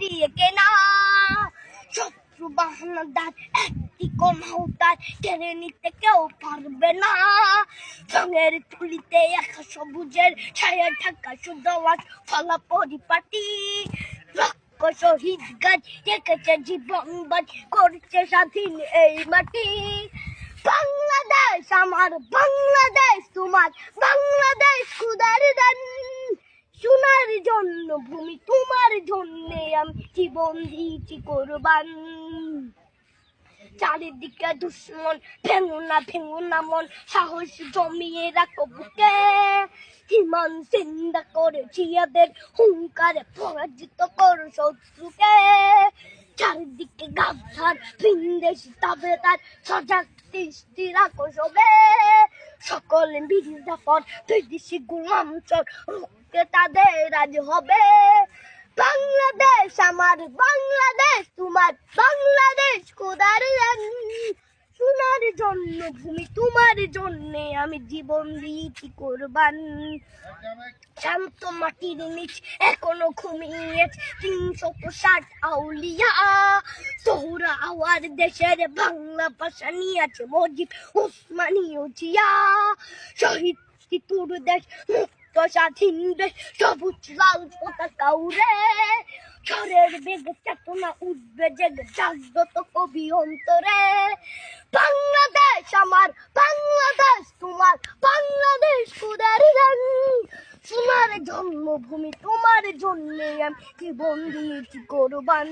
দিয়ে কেনা। শত্রু বাহানাদার একটি কমাউতার কেড়ে নিতে কেউ পারবে না। রঙের তুলিতে একা সবুজের ছায়া ঢাকা সুদলাস ফলা পরিপাটি। লক্ষ শহীদ গাছ রেখেছে জীবন বাজ করছে স্বাধীন এই মাটি। বাংলাদেশ আমার, বাংলাদেশ তোমার, বাংলাদেশ খুদার দান। সোনার জন্য ভূমি তোমার জন্যে আমি জীবন দিয়েছি কোরবান। চারিদিকে দুশ্মন, ভেঙো না মন, সাহস জমিয়ে রাখো বুকে। ইমান জিন্দা করে জিয়াদের হুঙ্কারে পরাজিত করো শত্রুকে। চারিদিকে গাদ্দার ভিনদেশি তাবেদার সজাগ দৃষ্টি রাখো সবে। সকলে মির্জাফর বিদেশি গোলাম চোর রুখতে তাদের আজ হবে। বাংলাদেশ আমার, বাংলাদেশ তোমার, বাংলাদেশ খোদার দান। সোনার জন্য ভূমি তোমার জন্যে আমি জীবন দিয়েছি কোরবান। শান্ত মাটির নিচ এখনো ঘুমিয়ে 360 আউলিয়া। সোহরা আওয়ার দেশের বাংলা ভাষা নিয়েছে মজিব উসমানীয় জিয়া। শহীদ তিতুর দেশ মুক্ত স্বাধীন দেশ, সবুজ লাল পতাকা উড়ে। ঝড়ের বেগে চেতনা উঠবে জেগে জাগ্রত কবি অন্তরে। বাংলাদেশ আমার, বাংলাদেশ তোমার, বাংলাদেশ খোদার দান। সোনার জন্মভূমি তোমার জন্যে আমি জীবন দিয়েছি কোরবান।